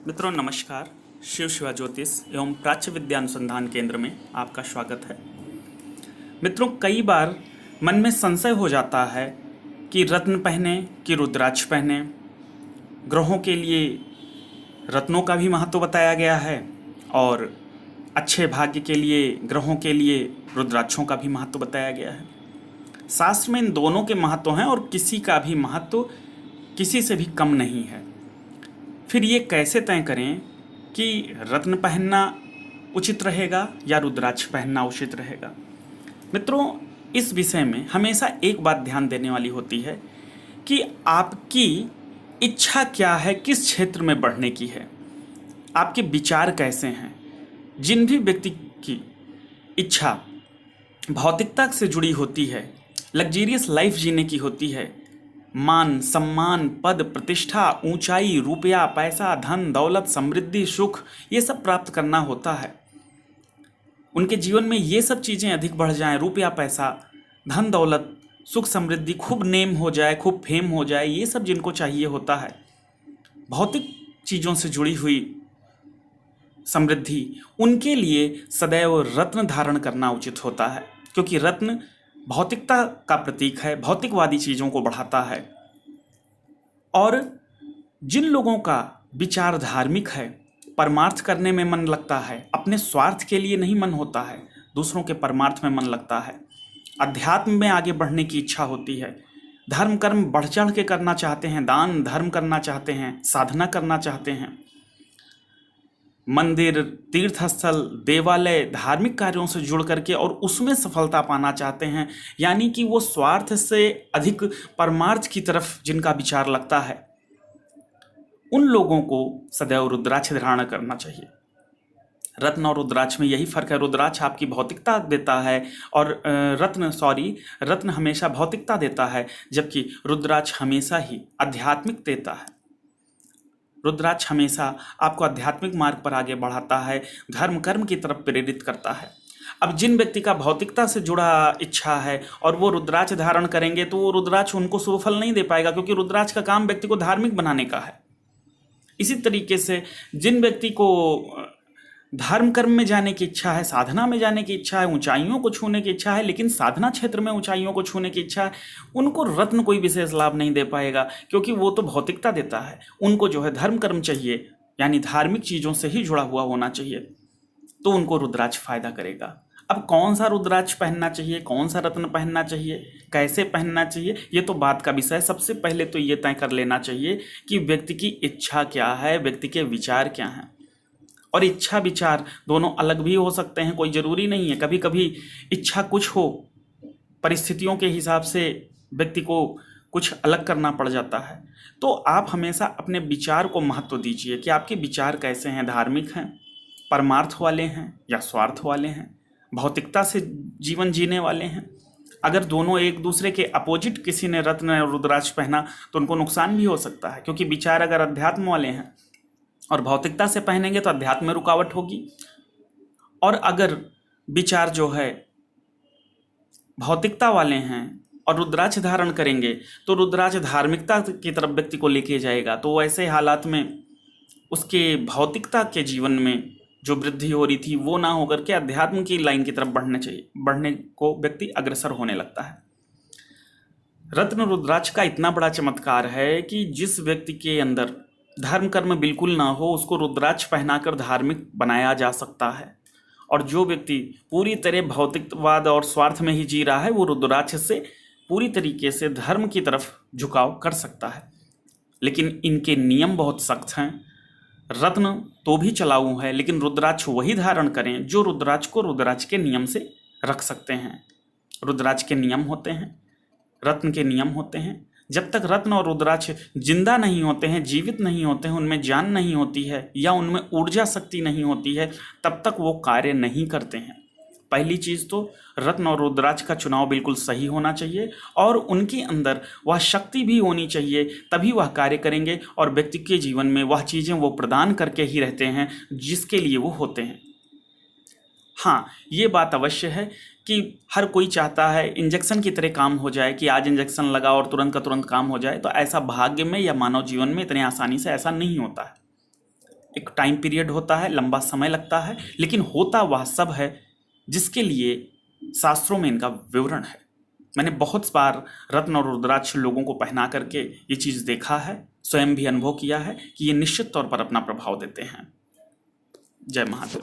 मित्रों नमस्कार। शिव शिवा ज्योतिष एवं प्राच्य विद्या अनुसंधान केंद्र में आपका स्वागत है। मित्रों, कई बार मन में संशय हो जाता है कि रत्न पहने कि रुद्राक्ष पहने। ग्रहों के लिए रत्नों का भी महत्व बताया गया है और अच्छे भाग्य के लिए ग्रहों के लिए रुद्राक्षों का भी महत्व बताया गया है। शास्त्र में इन दोनों के महत्व हैं और किसी का भी महत्व किसी से भी कम नहीं है। फिर ये कैसे तय करें कि रत्न पहनना उचित रहेगा या रुद्राक्ष पहनना उचित रहेगा। मित्रों, इस विषय में हमेशा एक बात ध्यान देने वाली होती है कि आपकी इच्छा क्या है, किस क्षेत्र में बढ़ने की है, आपके विचार कैसे हैं। जिन भी व्यक्ति की इच्छा भौतिकता से जुड़ी होती है, लग्जरियस लाइफ जीने की होती है, मान सम्मान पद प्रतिष्ठा ऊंचाई रुपया पैसा धन दौलत समृद्धि सुख ये सब प्राप्त करना होता है, उनके जीवन में ये सब चीज़ें अधिक बढ़ जाएं, रुपया पैसा धन दौलत सुख समृद्धि, खूब नेम हो जाए, खूब फेम हो जाए, ये सब जिनको चाहिए होता है, भौतिक चीज़ों से जुड़ी हुई समृद्धि, उनके लिए सदैव रत्न धारण करना उचित होता है। क्योंकि रत्न भौतिकता का प्रतीक है, भौतिकवादी चीज़ों को बढ़ाता है। और जिन लोगों का विचार धार्मिक है, परमार्थ करने में मन लगता है, अपने स्वार्थ के लिए नहीं मन होता है, दूसरों के परमार्थ में मन लगता है, अध्यात्म में आगे बढ़ने की इच्छा होती है, धर्म कर्म बढ़ चढ़ के करना चाहते हैं, दान धर्म करना चाहते हैं, साधना करना चाहते हैं, मंदिर तीर्थस्थल देवालय धार्मिक कार्यों से जुड़ करके और उसमें सफलता पाना चाहते हैं, यानी कि वो स्वार्थ से अधिक परमार्थ की तरफ जिनका विचार लगता है, उन लोगों को सदैव रुद्राक्ष धारण करना चाहिए। रत्न और रुद्राक्ष में यही फर्क है। रुद्राक्ष आपकी भौतिकता देता है और रत्न हमेशा भौतिकता देता है, जबकि रुद्राक्ष हमेशा ही आध्यात्मिक देता है। रुद्राक्ष हमेशा आपको आध्यात्मिक मार्ग पर आगे बढ़ाता है, धर्म कर्म की तरफ प्रेरित करता है। अब जिन व्यक्ति का भौतिकता से जुड़ा इच्छा है और वो रुद्राक्ष धारण करेंगे तो वो रुद्राक्ष उनको शुभ फल नहीं दे पाएगा, क्योंकि रुद्राक्ष का काम व्यक्ति को धार्मिक बनाने का है। इसी तरीके से जिन व्यक्ति को धर्म कर्म में जाने की इच्छा है, साधना में जाने की इच्छा है, ऊंचाइयों को छूने की इच्छा है, लेकिन साधना क्षेत्र में ऊंचाइयों को छूने की इच्छा है, उनको रत्न कोई विशेष लाभ नहीं दे पाएगा, क्योंकि वो तो भौतिकता देता है। उनको जो है धर्म कर्म चाहिए, यानी धार्मिक चीज़ों से ही जुड़ा हुआ होना चाहिए, तो उनको रुद्राक्ष फायदा करेगा। अब कौन सा रुद्राक्ष पहनना चाहिए, कौन सा रत्न पहनना चाहिए, कैसे पहनना चाहिए, ये तो बात का विषय है। सबसे पहले तो ये तय कर लेना चाहिए कि व्यक्ति की इच्छा क्या है, व्यक्ति के विचार क्या हैं। और इच्छा विचार दोनों अलग भी हो सकते हैं, कोई ज़रूरी नहीं है। कभी कभी इच्छा कुछ हो, परिस्थितियों के हिसाब से व्यक्ति को कुछ अलग करना पड़ जाता है। तो आप हमेशा अपने विचार को महत्व दीजिए कि आपके विचार कैसे हैं, धार्मिक हैं, परमार्थ वाले हैं या स्वार्थ वाले हैं, भौतिकता से जीवन जीने वाले हैं। अगर दोनों एक दूसरे के अपोजिट किसी ने रत्न और रुद्राक्ष पहना तो उनको नुकसान भी हो सकता है, क्योंकि विचार अगर अध्यात्म वाले हैं और भौतिकता से पहनेंगे तो अध्यात्म में रुकावट होगी, और अगर विचार जो है भौतिकता वाले हैं और रुद्राक्ष धारण करेंगे तो रुद्राक्ष धार्मिकता की तरफ व्यक्ति को लेके जाएगा। तो ऐसे हालात में उसके भौतिकता के जीवन में जो वृद्धि हो रही थी वो ना होकर के अध्यात्म की लाइन की तरफ बढ़ने को व्यक्ति अग्रसर होने लगता है। रत्न रुद्राक्ष का इतना बड़ा चमत्कार है कि जिस व्यक्ति के अंदर धर्म कर्म बिल्कुल ना हो, उसको रुद्राक्ष पहनाकर धार्मिक बनाया जा सकता है। और जो व्यक्ति पूरी तरह भौतिकवाद और स्वार्थ में ही जी रहा है, वो रुद्राक्ष से पूरी तरीके से धर्म की तरफ झुकाव कर सकता है। लेकिन इनके नियम बहुत सख्त हैं। रत्न तो भी चलाऊ है, लेकिन रुद्राक्ष वही धारण करें जो रुद्राक्ष को रुद्राक्ष के नियम से रख सकते हैं। रुद्राक्ष के नियम होते हैं, रत्न के नियम होते हैं। जब तक रत्न और रुद्राक्ष जिंदा नहीं होते हैं, जीवित नहीं होते हैं, उनमें जान नहीं होती है या उनमें ऊर्जा शक्ति नहीं होती है, तब तक वो कार्य नहीं करते हैं। पहली चीज़ तो रत्न और रुद्राक्ष का चुनाव बिल्कुल सही होना चाहिए और उनके अंदर वह शक्ति भी होनी चाहिए, तभी वह कार्य करेंगे और व्यक्ति के जीवन में वह चीज़ें वो प्रदान करके ही रहते हैं जिसके लिए वो होते हैं। हाँ, ये बात अवश्य है कि हर कोई चाहता है इंजेक्शन की तरह काम हो जाए, कि आज इंजेक्शन लगा और तुरंत का तुरंत काम हो जाए। तो ऐसा भाग्य में या मानव जीवन में इतने आसानी से ऐसा नहीं होता है। एक टाइम पीरियड होता है, लंबा समय लगता है, लेकिन होता वह सब है जिसके लिए शास्त्रों में इनका विवरण है। मैंने बहुत बार रत्न और रुद्राक्ष लोगों को पहना करके ये चीज़ देखा है, स्वयं भी अनुभव किया है कि ये निश्चित तौर पर अपना प्रभाव देते हैं। जय महादेव।